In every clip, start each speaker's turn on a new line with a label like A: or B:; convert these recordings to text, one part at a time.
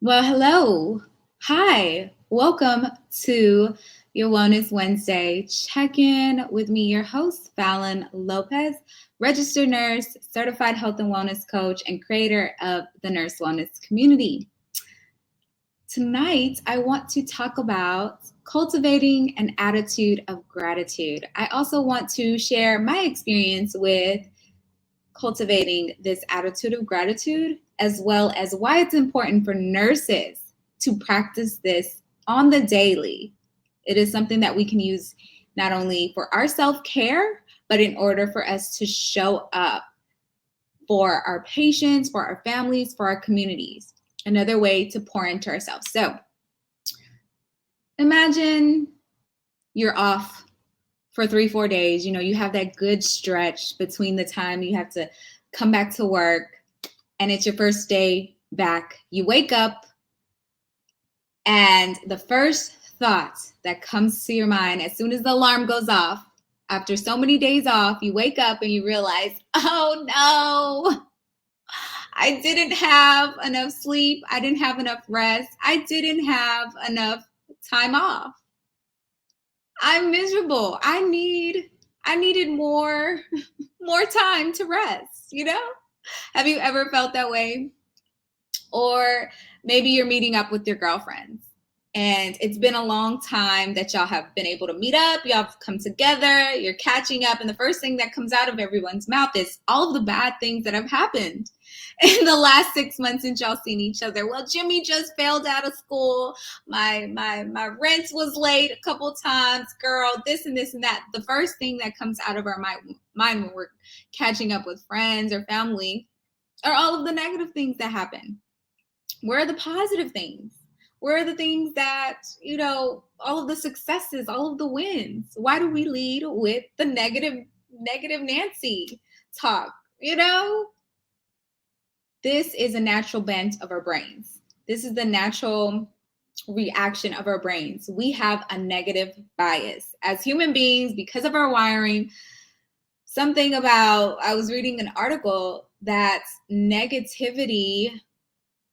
A: Well, hello. Hi. Welcome to your Wellness Wednesday check in with me, your host, Fallon Lopez, registered nurse, certified health and wellness coach, and creator of the Nurse Wellness Community. Tonight, I want to talk about cultivating an attitude of gratitude. I also want to share my experience with cultivating this attitude of gratitude, as well as why it's important for nurses to practice this on the daily. It is something that we can use not only for our self care, but in order for us to show up for our patients, for our families, for our communities. Another way to pour into ourselves. So imagine you're off for 3-4 days. You have that good stretch between the time you have to come back to work and it's your first day back. You wake up and the first thought that comes to your mind as soon as the alarm goes off, after so many days off, you wake up and you realize, oh no, I didn't have enough sleep. I didn't have enough rest. I didn't have enough time off. I'm miserable. I needed more time to rest. Have you ever felt that way? Or maybe you're meeting up with your girlfriends and it's been a long time that y'all have been able to meet up. Y'all have come together, you're catching up. And the first thing that comes out of everyone's mouth is all of the bad things that have happened in the last 6 months since y'all seen each other. Well, Jimmy just failed out of school. My rent was late a couple times. Girl, this and this and that. The first thing that comes out of our mind when we're catching up with friends or family are all of the negative things that happen. Where are the positive things? Where are the things that, all of the successes, all of the wins? Why do we lead with the negative Nancy talk? This is a natural bent of our brains. This is the natural reaction of our brains. We have a negative bias. As human beings, because of our wiring, I was reading an article that negativity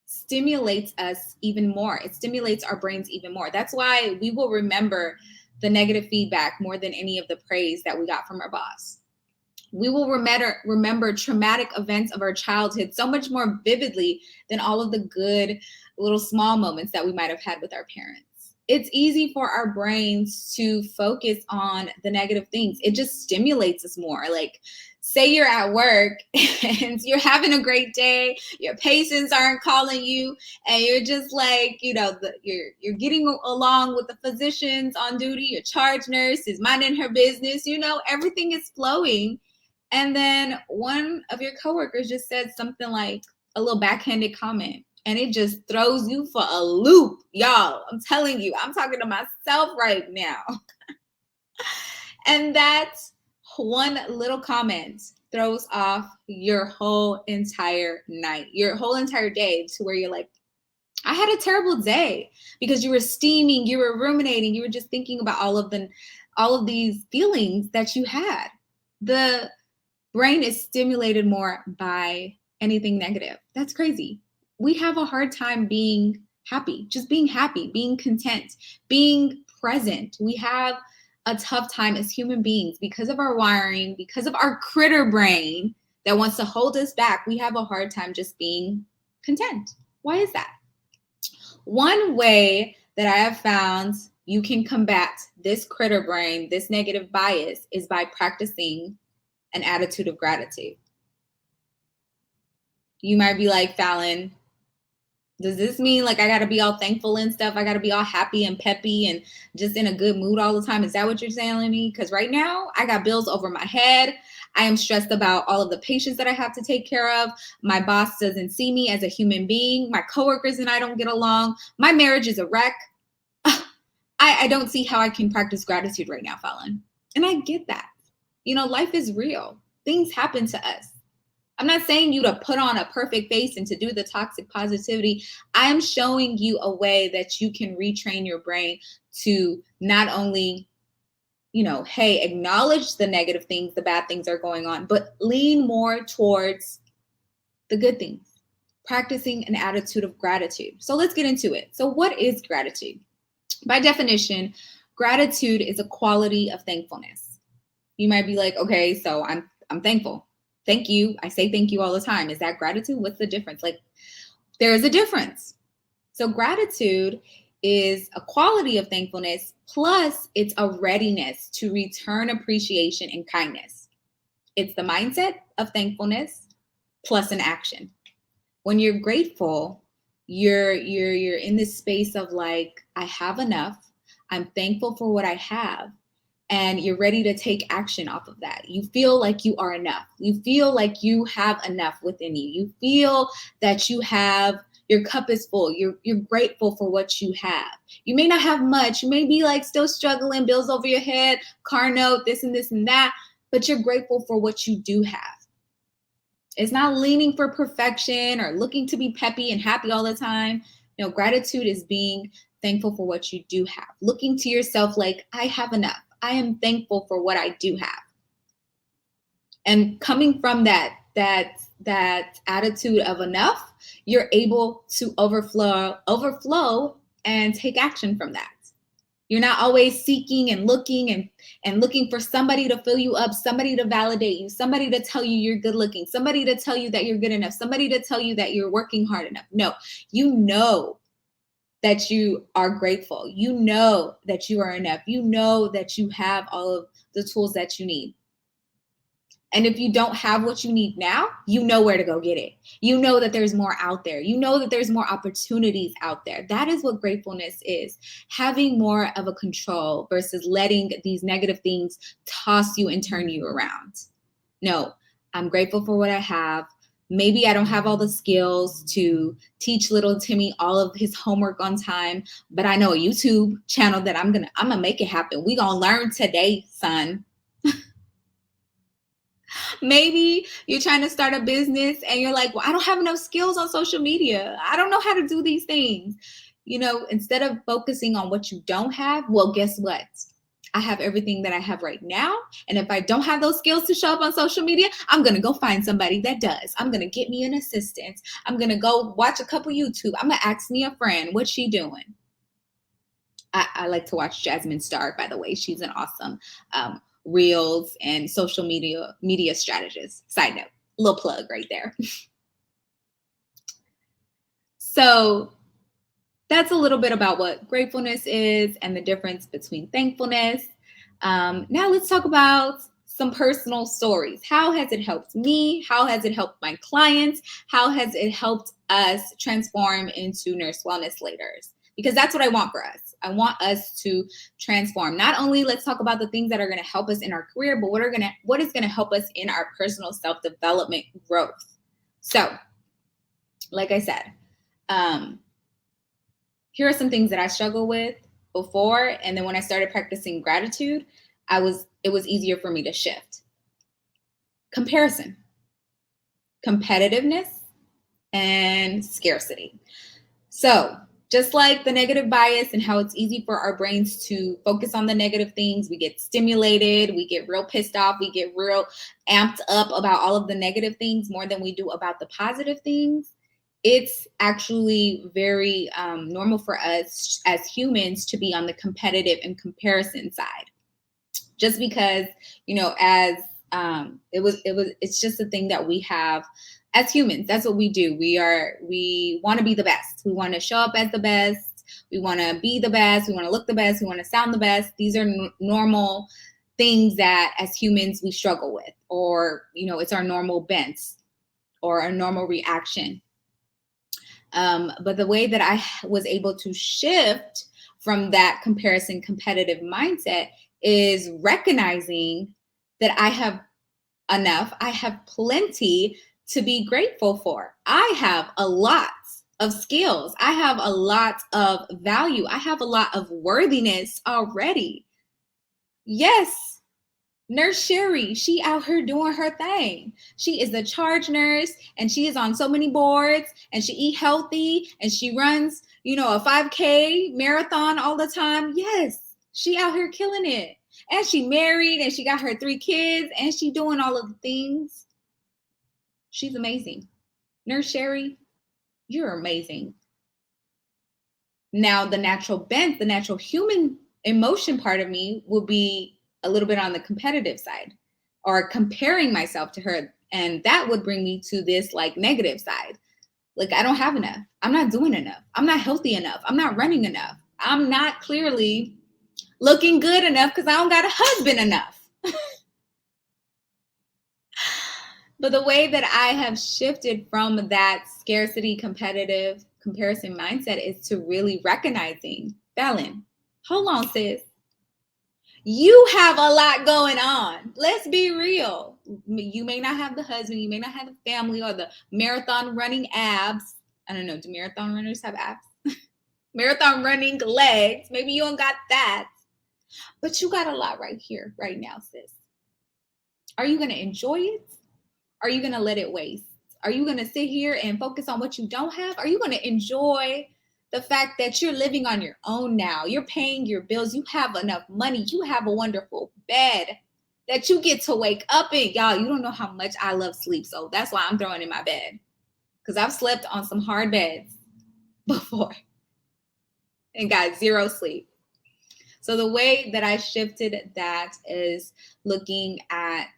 A: stimulates us even more. It stimulates our brains even more. That's why we will remember the negative feedback more than any of the praise that we got from our boss. We will remember traumatic events of our childhood so much more vividly than all of the good little small moments that we might have had with our parents. It's easy for our brains to focus on the negative things. It just stimulates us more. Like, say you're at work and you're having a great day, your patients aren't calling you, and you're just like, you're getting along with the physicians on duty, your charge nurse is minding her business, everything is flowing. And then one of your coworkers just said something like a little backhanded comment, and it just throws you for a loop, y'all. I'm telling you, I'm talking to myself right now. And that one little comment throws off your whole entire night, your whole entire day, to where you're like, I had a terrible day, because you were steaming, you were ruminating, you were just thinking about all of these feelings that you had. The brain is stimulated more by anything negative. That's crazy. We have a hard time being happy, just being happy, being content, being present. We have a tough time as human beings because of our wiring, because of our critter brain that wants to hold us back. We have a hard time just being content. Why is that? One way that I have found you can combat this critter brain, this negative bias, is by practicing an attitude of gratitude. You might be like, Fallon, does this mean like I got to be all thankful and stuff? I got to be all happy and peppy and just in a good mood all the time? Is that what you're telling me? Because right now I got bills over my head. I am stressed about all of the patients that I have to take care of. My boss doesn't see me as a human being. My coworkers and I don't get along. My marriage is a wreck. I don't see how I can practice gratitude right now, Fallon. And I get that. Life is real. Things happen to us. I'm not saying you to put on a perfect face and to do the toxic positivity. I am showing you a way that you can retrain your brain to not only, hey, acknowledge the negative things, the bad things are going on, but lean more towards the good things. practicing an attitude of gratitude. So let's get into it. So what is gratitude? By definition, gratitude is a quality of thankfulness. You might be like, okay, so I'm thankful. Thank you. I say thank you all the time. Is that gratitude? What's the difference? Like, there is a difference. So gratitude is a quality of thankfulness, plus it's a readiness to return appreciation and kindness. It's the mindset of thankfulness plus an action. When you're grateful, you're in this space of like, I have enough. I'm thankful for what I have. And you're ready to take action off of that. You feel like you are enough. You feel like you have enough within you. You feel that you have, your cup is full. You're grateful for what you have. You may not have much. You may be like still struggling, bills over your head, car note, this and this and that, but you're grateful for what you do have. It's not leaning for perfection or looking to be peppy and happy all the time. No, gratitude is being thankful for what you do have. Looking to yourself like, I have enough. I am thankful for what I do have. And coming from that attitude of enough, you're able to overflow and take action from that. You're not always seeking and looking and looking for somebody to fill you up, somebody to validate you, somebody to tell you you're good looking, somebody to tell you that you're good enough, somebody to tell you that you're working hard enough. No, you know that you are grateful. You know that you are enough. You know that you have all of the tools that you need. And if you don't have what you need now, you know where to go get it. You know that there's more out there. You know that there's more opportunities out there. That is what gratefulness is. Having more of a control versus letting these negative things toss you and turn you around. No, I'm grateful for what I have. Maybe I don't have all the skills to teach little Timmy all of his homework on time, but I know a YouTube channel that I'm gonna make it happen. We gonna learn today, son. Maybe you're trying to start a business and you're like, well, I don't have enough skills on social media. I don't know how to do these things. You know, instead of focusing on what you don't have, well, guess what? I have everything that I have right now. And if I don't have those skills to show up on social media, I'm going to go find somebody that does. I'm going to get me an assistant. I'm going to go watch a couple YouTube. I'm going to ask me a friend, what's she doing? I like to watch Jasmine Star, by the way. She's an awesome reels and social media strategist. Side note, little plug right there. So that's a little bit about what gratefulness is and the difference between thankfulness. Now let's talk about some personal stories. How has it helped me? How has it helped my clients? How has it helped us transform into nurse wellness leaders? Because that's what I want for us. I want us to transform. Not only let's talk about the things that are going to help us in our career, but what is going to help us in our personal self-development growth. So, like I said, here are some things that I struggled with before. And then when I started practicing gratitude, it was easier for me to shift. Comparison, competitiveness, and scarcity. So just like the negative bias and how it's easy for our brains to focus on the negative things, we get stimulated, we get real pissed off, we get real amped up about all of the negative things more than we do about the positive things. It's actually very normal for us as humans to be on the competitive and comparison side. Just because, you know, as it's just a thing that we have as humans. That's what we do. We want to be the best. We want to show up as the best. We want to be the best. We want to look the best. We want to sound the best. These are normal things that as humans we struggle with, or, you know, it's our normal bent or a normal reaction. But the way that I was able to shift from that comparison competitive mindset is recognizing that I have enough. I have plenty to be grateful for. I have a lot of skills. I have a lot of value. I have a lot of worthiness already. Yes, Nurse Sherry, she out here doing her thing. She is a charge nurse and she is on so many boards and she eat healthy and she runs, you know, a 5K marathon all the time. Yes, she out here killing it. And she married and she got her 3 kids and she doing all of the things. She's amazing. Nurse Sherry, You're amazing. Now, the natural bent, the natural human emotion part of me will be a little bit on the competitive side or comparing myself to her. And that would bring me to this like negative side. Like, I don't have enough. I'm not doing enough. I'm not healthy enough. I'm not running enough. I'm not clearly looking good enough because I don't got a husband enough. But the way that I have shifted from that scarcity, competitive comparison mindset is to really recognizing, Bellin, hold on, sis. You have a lot going on. Let's be real. You may not have the husband, you may not have the family or the marathon running abs. I don't know. Do marathon runners have abs? Marathon running legs. Maybe you don't got that. But you got a lot right here, right now, sis. Are you going to enjoy it? Are you going to let it waste? Are you going to sit here and focus on what you don't have? Are you going to enjoy the fact that you're living on your own now? You're paying your bills. You have enough money. You have a wonderful bed that you get to wake up in. Y'all, you don't know how much I love sleep. So that's why I'm throwing in my bed. Because I've slept on some hard beds before and got zero sleep. So the way that I shifted that is looking at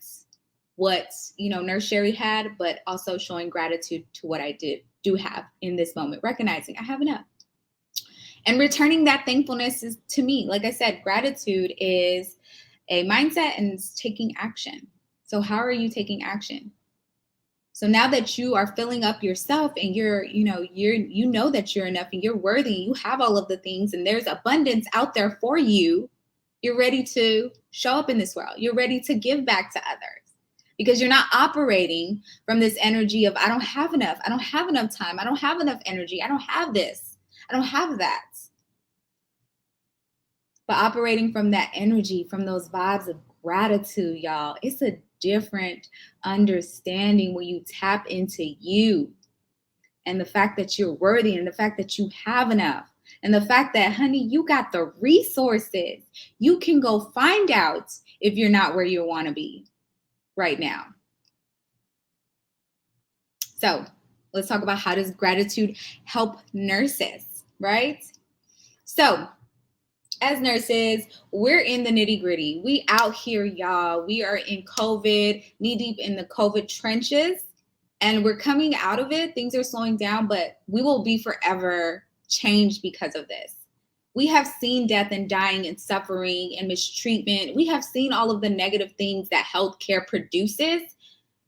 A: what, Nurse Sherry had, but also showing gratitude to what I do have in this moment, recognizing I have enough. And returning that thankfulness is, to me, like I said, gratitude is a mindset and it's taking action. So how are you taking action? So now that you are filling up yourself and you know that you're enough and you're worthy, you have all of the things and there's abundance out there for you, you're ready to show up in this world. You're ready to give back to others because you're not operating from this energy of, I don't have enough. I don't have enough time. I don't have enough energy. I don't have this. I don't have that. But operating from that energy, from those vibes of gratitude, y'all, it's a different understanding when you tap into you and the fact that you're worthy and the fact that you have enough and the fact that, honey, you got the resources. You can go find out if you're not where you want to be right now. So let's talk about how does gratitude help nurses, right? So as nurses, we're in the nitty gritty. We out here, y'all. We are in COVID, knee deep in the COVID trenches, and we're coming out of it. Things are slowing down, but we will be forever changed because of this. We have seen death and dying and suffering and mistreatment. We have seen all of the negative things that healthcare produces.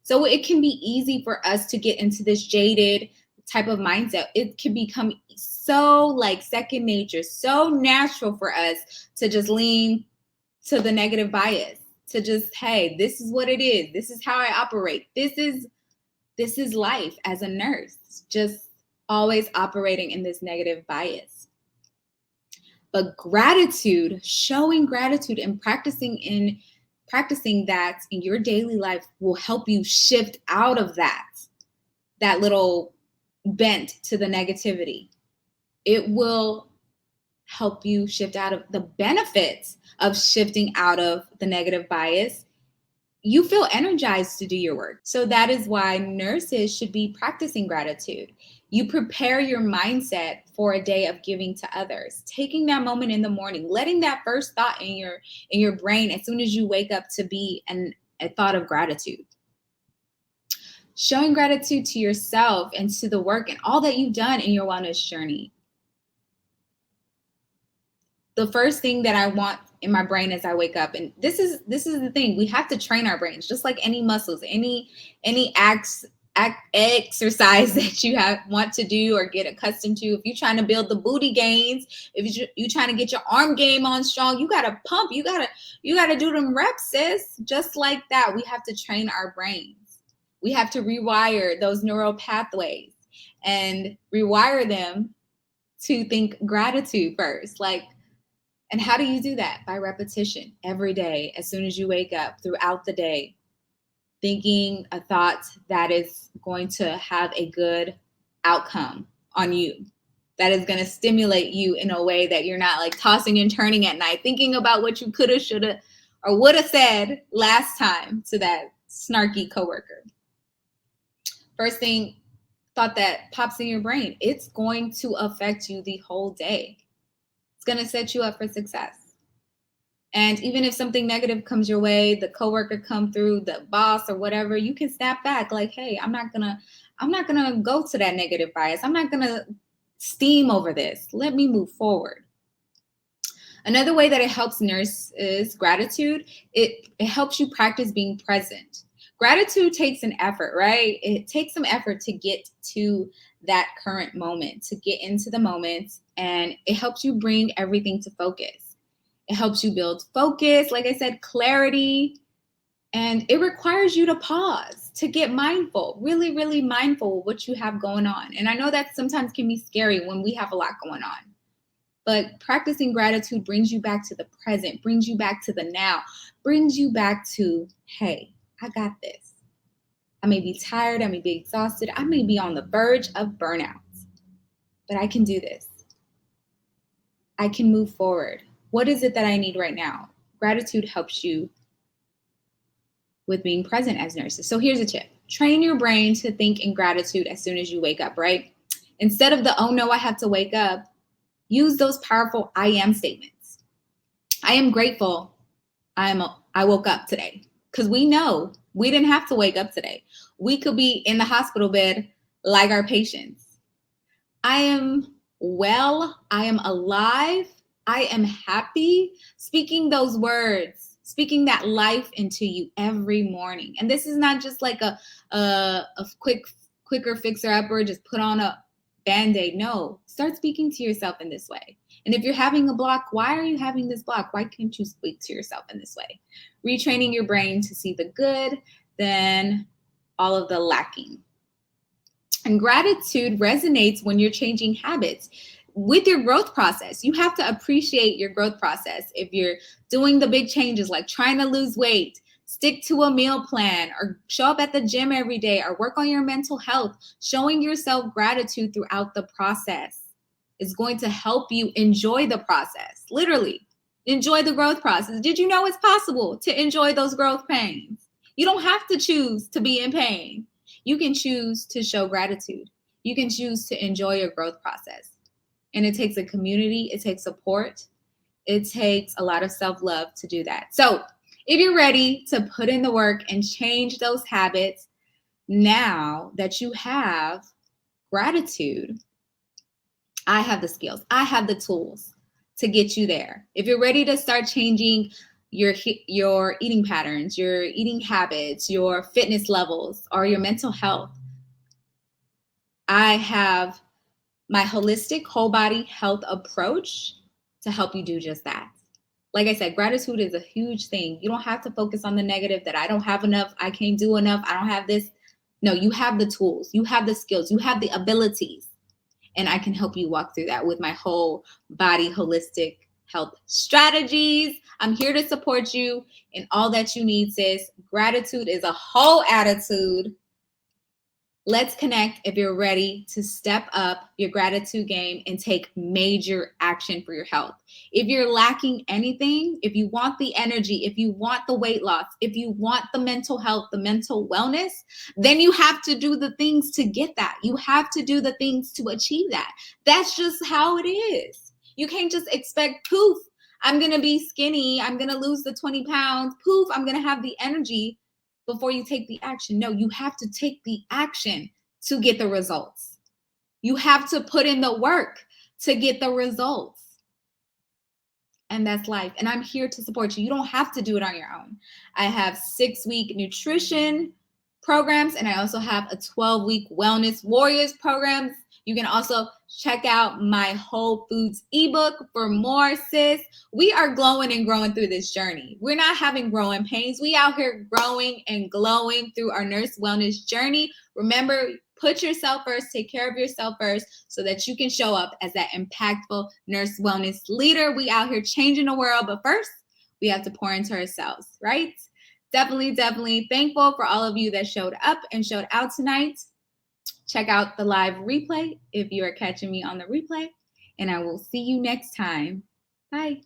A: So it can be easy for us to get into this jaded type of mindset. It can become so like second nature, so natural for us to just lean to the negative bias, to just, hey, this is what it is. This is how I operate. This is life as a nurse, just always operating in this negative bias. But gratitude, showing gratitude and practicing that in your daily life will help you shift out of that little bent to the negativity. It will help you shift out of the benefits of shifting out of the negative bias. You feel energized to do your work. So that is why nurses should be practicing gratitude. You prepare your mindset for a day of giving to others, taking that moment in the morning, letting that first thought in your brain as soon as you wake up to be a thought of gratitude. Showing gratitude to yourself and to the work and all that you've done in your wellness journey. The first thing that I want in my brain as I wake up, and this is the thing, we have to train our brains just like any muscles, any exercise that you want to do or get accustomed to. If you're trying to build the booty gains, if you're trying to get your arm game on strong, you gotta pump, you gotta do them reps, sis. Just like that, we have to train our brains. We have to rewire those neural pathways and rewire them to think gratitude first. And how do you do that? By repetition every day, as soon as you wake up, throughout the day, thinking a thought that is going to have a good outcome on you, that is going to stimulate you in a way that you're not like tossing and turning at night, thinking about what you could have, should have, or would have said last time to that snarky coworker. First thing thought that pops in your brain, it's going to affect you the whole day. It's going to set you up for success. And even if something negative comes your way, the coworker come through, the boss or whatever, you can snap back like, hey, I'm not gonna go to that negative bias. I'm not gonna steam over this. Let me move forward. Another way that it helps nurse is gratitude. It helps you practice being present. Gratitude takes an effort, right? It takes some effort to get to that current moment, to get into the moment, and it helps you bring everything to focus. It helps you build focus, like I said, clarity, and it requires you to pause, to get mindful, really, really mindful of what you have going on. And I know that sometimes can be scary when we have a lot going on. But practicing gratitude brings you back to the present, brings you back to the now, brings you back to, hey, I got this. I may be tired, I may be exhausted, I may be on the verge of burnout, but I can do this. I can move forward. What is it that I need right now? Gratitude helps you with being present as nurses. So here's a tip. Train your brain to think in gratitude as soon as you wake up, right? Instead of the, oh no, I have to wake up, use those powerful I am statements. I am grateful I woke up today, because we know we didn't have to wake up today. We could be in the hospital bed like our patients. I am well, I am alive, I am happy. Speaking those words, speaking that life into you every morning. And this is not just like a quicker fixer upper, just put on a Band-Aid. No, start speaking to yourself in this way. And if you're having a block, why are you having this block? Why can't you speak to yourself in this way? Retraining your brain to see the good, then all of the lacking. And gratitude resonates when you're changing habits with your growth process. You have to appreciate your growth process. If you're doing the big changes like trying to lose weight, stick to a meal plan, or show up at the gym every day, or work on your mental health, showing yourself gratitude throughout the process is going to help you enjoy the process. Literally, enjoy the growth process. Did you know it's possible to enjoy those growth pains? You don't have to choose to be in pain. You can choose to show gratitude. You can choose to enjoy your growth process. And it takes a community, it takes support, it takes a lot of self-love to do that. So if you're ready to put in the work and change those habits, now that you have gratitude, I have the skills, I have the tools to get you there. If you're ready to start changing your eating patterns, your eating habits, your fitness levels, or your mental health, I have my holistic whole body health approach to help you do just that. Like I said, gratitude is a huge thing. You don't have to focus on the negative, that I don't have enough, I can't do enough, I don't have this. No, you have the tools, you have the skills, you have the abilities. And I can help you walk through that with my whole body holistic health strategies. I'm here to support you in all that you need, sis. Gratitude is a whole attitude. Let's connect if you're ready to step up your gratitude game and take major action for your health. If you're lacking anything, if you want the energy, if you want the weight loss, if you want the mental health, the mental wellness, then you have to do the things to get that. You have to do the things to achieve that. That's just how it is. You can't just expect, poof, I'm going to be skinny, I'm going to lose the 20 pounds, poof, I'm going to have the energy before you take the action. No, you have to take the action to get the results. You have to put in the work to get the results. And that's life. And I'm here to support you. You don't have to do it on your own. I have 6-week nutrition programs, and I also have a 12-week wellness warriors programs. You can also check out my Whole Foods ebook for more, sis. We are glowing and growing through this journey. We're not having growing pains. We out here growing and glowing through our nurse wellness journey. Remember, put yourself first, take care of yourself first so that you can show up as that impactful nurse wellness leader. We out here changing the world, but first we have to pour into ourselves, right? Definitely thankful for all of you that showed up and showed out tonight. Check out the live replay if you are catching me on the replay, and I will see you next time. Bye.